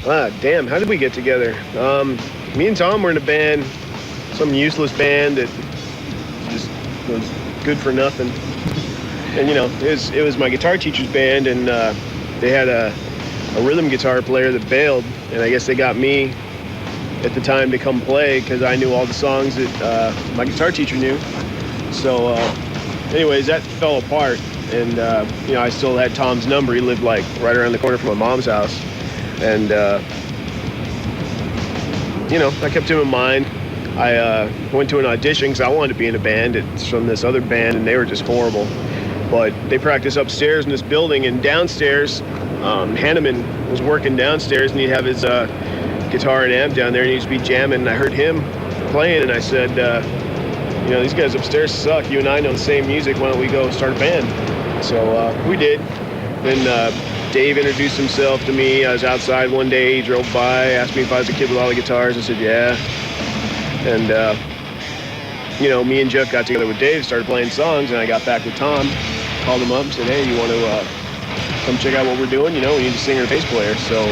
Damn, how did we get together? Me and Tom were in a band, some useless band that just was good for nothing. And it was my guitar teacher's band, and they had a rhythm guitar player that bailed, and I guess they got me at the time to come play because I knew all the songs that my guitar teacher knew. So anyways, that fell apart, and I still had Tom's number. He lived like right around the corner from my mom's house, and I kept him in mind. I went to an audition because I wanted to be in a band. It's from this other band, and they were just horrible. But they practiced upstairs in this building, and downstairs, Hanneman was working downstairs, and he'd have his guitar and amp down there, and he'd just be jamming. And I heard him playing, and I said, these guys upstairs suck. You and I know the same music. Why don't we go start a band? So we did. Then Dave introduced himself to me. I was outside one day. He drove by, asked me if I was a kid with all the guitars. I said, yeah. And, me and Jeff got together with Dave, started playing songs, and I got back with Tom, called him up, said, hey, you want to come check out what we're doing? We need a singer and bass player. So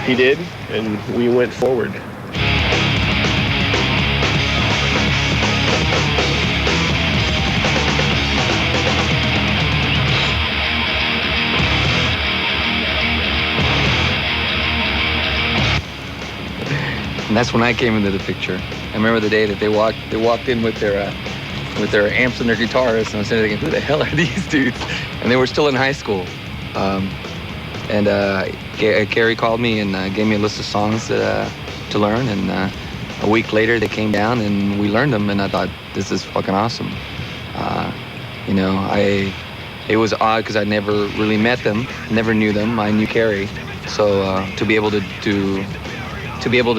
he did, and we went forward. And that's when I came into the picture. I remember the day that they walked in with their amps and their guitars, and I was thinking, who the hell are these dudes? And they were still in high school. Gary called me and gave me a list of songs to learn, and a week later they came down and we learned them, and I thought, this is fucking awesome. It was odd because I never really met them, never knew them. I knew Gary, so to be able to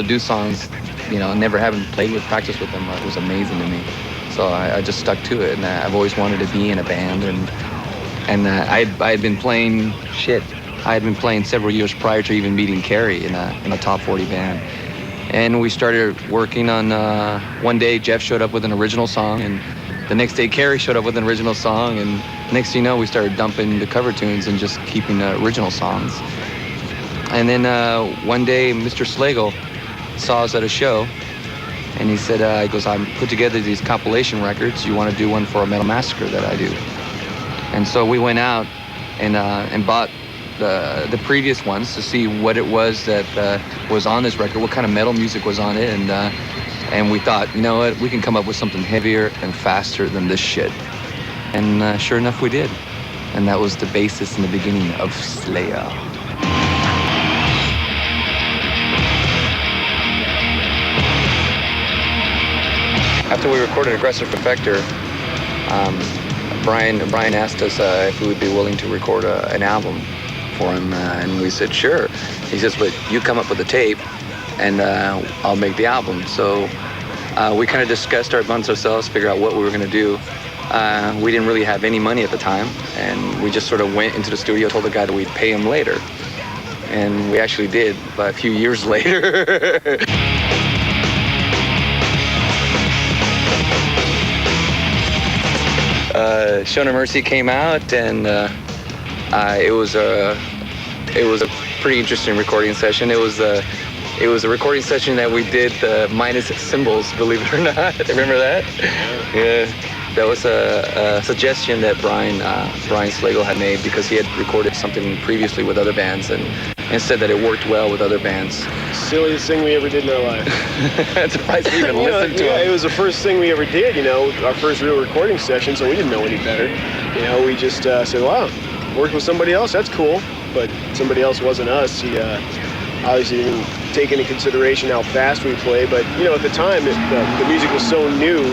do songs, never having played with, practice with them, it was amazing to me. So I just stuck to it, and I've always wanted to be in a band, and I had been playing shit. I had been playing several years prior to even meeting Carrie in a top 40 band. And we started working on, one day Jeff showed up with an original song, and the next day Carrie showed up with an original song, and next thing you know, we started dumping the cover tunes and just keeping the original songs. And then one day, Mr. Slagle saw us at a show, and he said, he goes, I put together these compilation records. You want to do one for a Metal Massacre that I do? And so we went out and bought the previous ones to see what it was that was on this record, what kind of metal music was on it, and we thought, you know what, we can come up with something heavier and faster than this shit. And sure enough, we did. And that was the basis and the beginning of Slayer. After we recorded Aggressive Perfector, Brian asked us if we would be willing to record an album for him, and we said sure. He says, but you come up with the tape, and I'll make the album. So we kind of discussed amongst ourselves, figure out what we were going to do. We didn't really have any money at the time, and we just sort of went into the studio, told the guy that we'd pay him later. And we actually did, but a few years later. Show No Mercy came out, and it was a pretty interesting recording session. It was a recording session that we did minus cymbals, believe it or not. Remember that? Yeah. That was a suggestion that Brian Slagle had made because he had recorded something previously with other bands and said that it worked well with other bands. Silliest thing we ever did in our life. I'm surprised we even listened to it. It was the first thing we ever did, our first real recording session, so we didn't know any better. We just said, wow, work with somebody else, that's cool. But somebody else wasn't us. He obviously didn't take into consideration how fast we play, but at the time, the music was so new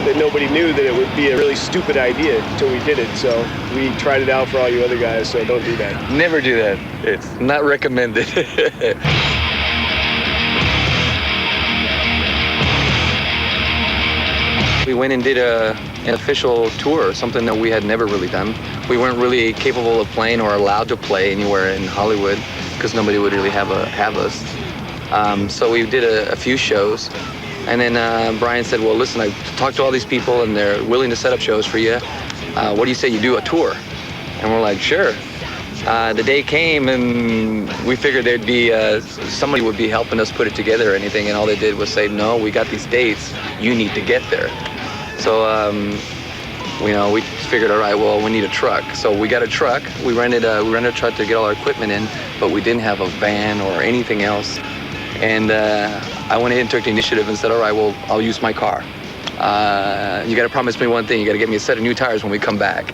that nobody knew that it would be a really stupid idea until we did it. So we tried it out for all you other guys, so don't do that. Never do that. It's not recommended. We went and did an official tour, something that we had never really done. We weren't really capable of playing or allowed to play anywhere in Hollywood because nobody would really have us. So we did a few shows. And then Brian said, well, listen, I talked to all these people and they're willing to set up shows for you. What do you say you do a tour? And we're like, sure. The day came and we figured there'd be somebody would be helping us put it together or anything, and all they did was say, no, we got these dates, you need to get there. So we figured, all right, well, we need a truck. So we got a truck. We rented a truck to get all our equipment in, but we didn't have a van or anything else. And I went ahead and took the initiative and said, all right, well, I'll use my car. You got to promise me one thing. You got to get me a set of new tires when we come back.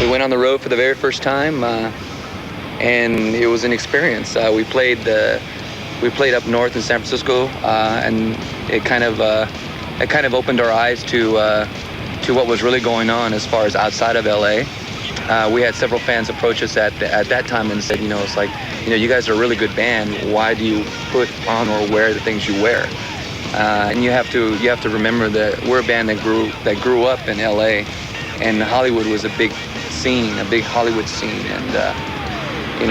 We went on the road for the very first time, and it was an experience. We played up north in San Francisco, and it kind of opened our eyes to what was really going on as far as outside of LA. We had several fans approach us at that time and said, it's like, you guys are a really good band. Why do you put on or wear the things you wear? And you have to remember that we're a band that grew up in LA, and Hollywood was a big scene, a big Hollywood scene, and in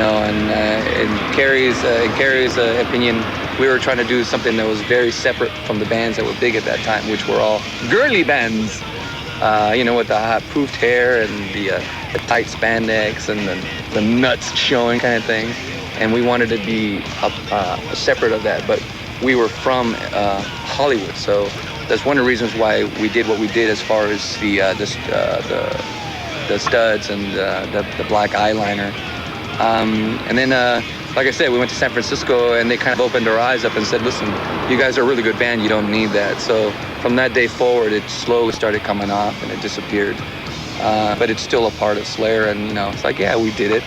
Carrie's opinion, we were trying to do something that was very separate from the bands that were big at that time, which were all girly bands, with the hot poofed hair and the tight spandex and the nuts showing kind of thing. And we wanted to be separate of that, but we were from Hollywood, so that's one of the reasons why we did what we did as far as the studs and the black eyeliner. And then, like I said, we went to San Francisco, and they kind of opened our eyes up and said, listen, you guys are a really good band, you don't need that. So from that day forward, it slowly started coming off and it disappeared. But it's still a part of Slayer, and it's like, yeah, we did it.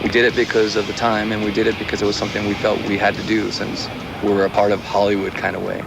We did it because of the time, and we did it because it was something we felt we had to do since we were a part of Hollywood kind of way.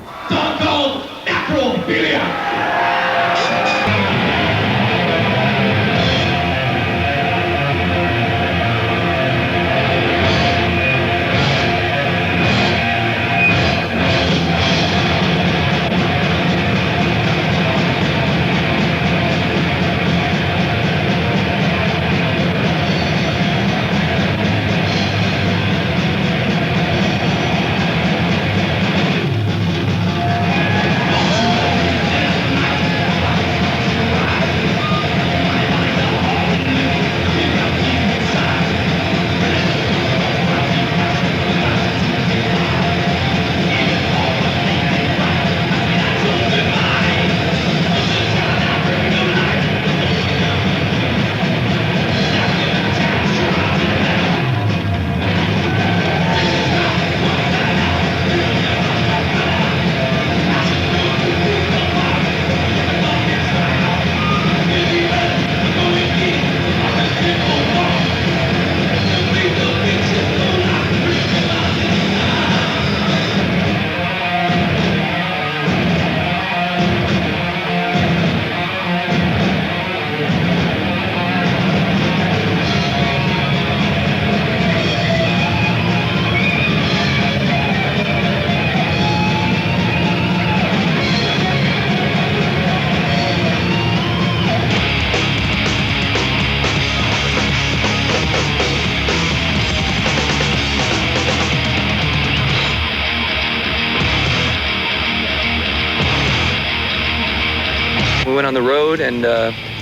We went on the road, and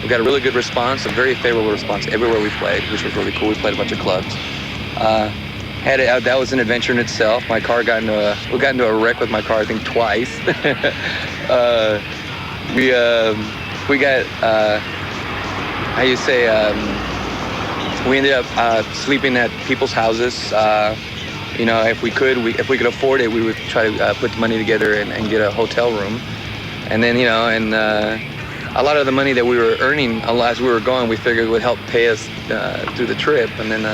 we got a really good response, a very favorable response everywhere we played, which was really cool. We played a bunch of clubs. That was an adventure in itself. My car we got into a wreck with my car, I think twice. We ended up sleeping at people's houses. If we could afford it, we would try to put the money together and get a hotel room. And then, a lot of the money that we were earning as we were going, we figured would help pay us through the trip. And then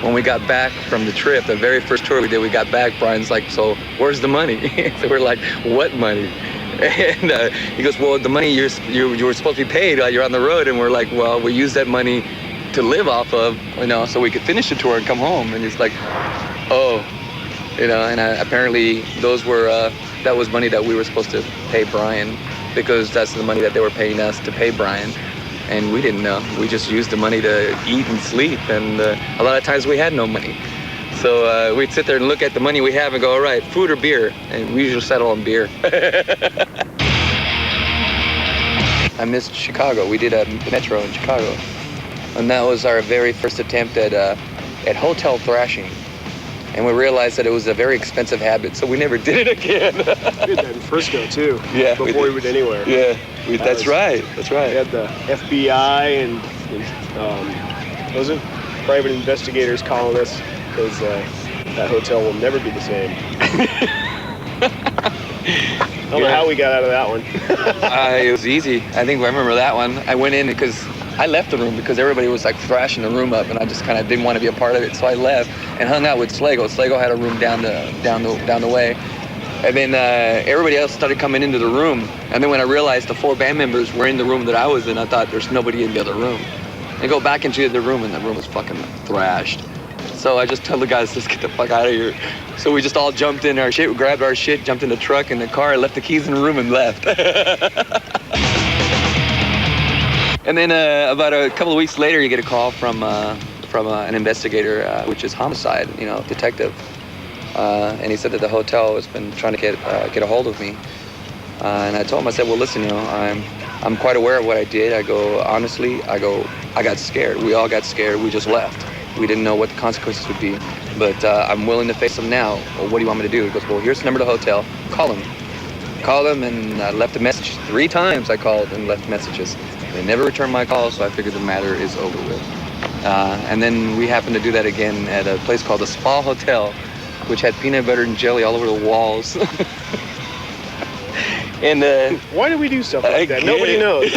when we got back from the trip, the very first tour we did, we got back, Brian's like, so where's the money? So we're like, what money? And he goes, well, the money you were supposed to be paid while you're on the road. And we're like, well, we used that money to live off of, so we could finish the tour and come home. And he's like, oh, and apparently that was money that we were supposed to pay Brian, because that's the money that they were paying us to pay Brian. And we didn't know. We just used the money to eat and sleep. And a lot of times we had no money. So we'd sit there and look at the money we have and go, all right, food or beer? And we usually settle on beer. I missed Chicago. We did a metro in Chicago, and that was our very first attempt at hotel thrashing. And we realized that it was a very expensive habit, so we never did it again. We did that in Frisco too. Yeah, before we went anywhere. Yeah, that's right. That's right. We had the FBI and what was it? Private investigators calling us because that hotel will never be the same. I don't know how we got out of that one. It was easy. I think I remember that one. I went in because I left the room because everybody was like thrashing the room up, and I just kind of didn't want to be a part of it. So I left and hung out with Slago. Slago had a room down the way, and then everybody else started coming into the room. And then when I realized the 4 band members were in the room that I was in, I thought there's nobody in the other room. I go back into the room, and the room was fucking thrashed. So I just told the guys, let's get the fuck out of here. So we just all jumped in our shit, we grabbed our shit, jumped in the truck and the car, left the keys in the room and left. And then about a couple of weeks later, you get a call from an investigator, which is homicide, detective. And he said that the hotel has been trying to get a hold of me. And I told him, I said, well, listen, I'm quite aware of what I did. I go, honestly, I got scared. We all got scared. We just left. We didn't know what the consequences would be, but I'm willing to face them now. Well, what do you want me to do? He goes, well, here's the number to the hotel. Call them, and I left a message. 3 times I called and left messages. They never returned my call, so I figured the matter is over with. And then we happened to do that again at a place called the Spa Hotel, which had peanut butter and jelly all over the walls. And why did we do stuff like that? Nobody knows.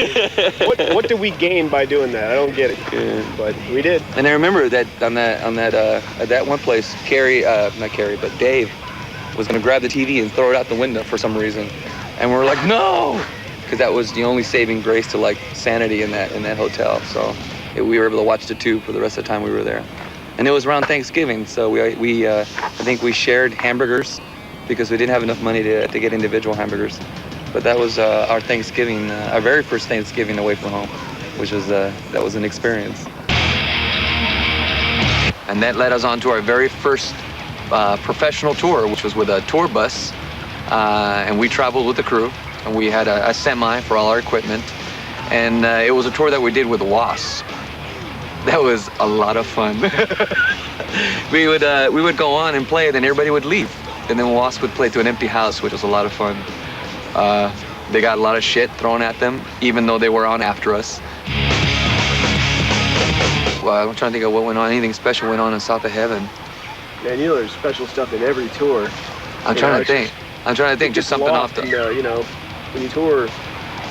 What did we gain by doing that? I don't get it. Yeah. But we did. And I remember that at that one place, Dave was gonna grab the TV and throw it out the window for some reason, and we were like, no, because that was the only saving grace to like sanity in that hotel. So we were able to watch the tube for the rest of the time we were there, and it was around Thanksgiving, so we I think we shared hamburgers because we didn't have enough money to get individual hamburgers. But that was our Thanksgiving, our very first Thanksgiving away from home, which was that was an experience. And that led us on to our very first professional tour, which was with a tour bus, and we traveled with the crew, and we had a semi for all our equipment, and it was a tour that we did with Wasp. That was a lot of fun. we would go on and play, then everybody would leave, and then Wasp would play to an empty house, which was a lot of fun. They got a lot of shit thrown at them, even though they were on after us. Well, I'm trying to think of what went on. Anything special went on in South of Heaven. Man, there's special stuff in every tour. I'm trying to think. Just something off the... when you tour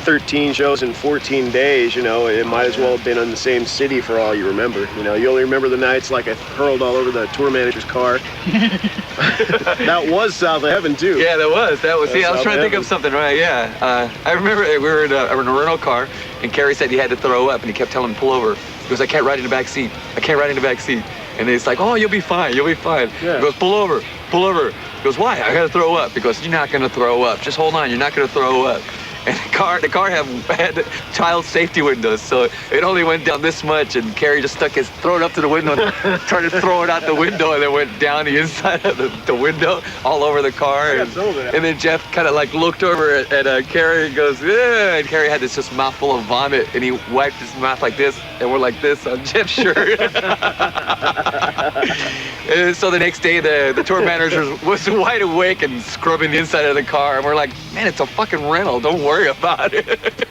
13 shows in 14 days, it might as well have been in the same city for all you remember. You only remember the nights like I hurled all over the tour manager's car. That was South of Heaven, too. Yeah, that was. See, I was trying to think of something, right? Yeah. I remember we were in a rental car, and Kerry said he had to throw up, and he kept telling him, pull over. He goes, I can't ride in the back seat. And it's like, oh, you'll be fine. Yeah. He goes, pull over. He goes, why? I gotta throw up. He goes, you're not gonna throw up. Just hold on, you're not gonna throw up. And the car had child safety windows, so it only went down this much, and Kerry just stuck his throat up to the window and tried to throw it out the window, and then went down the inside of the window all over the car. And then Jeff kind of like looked over at Kerry and goes, yeah, and Kerry had this just mouthful of vomit, and he wiped his mouth like this, and we're like this on Jeff's shirt. And so the next day, the tour manager was wide awake and scrubbing the inside of the car, and we're like, man, it's a fucking rental, don't worry about it.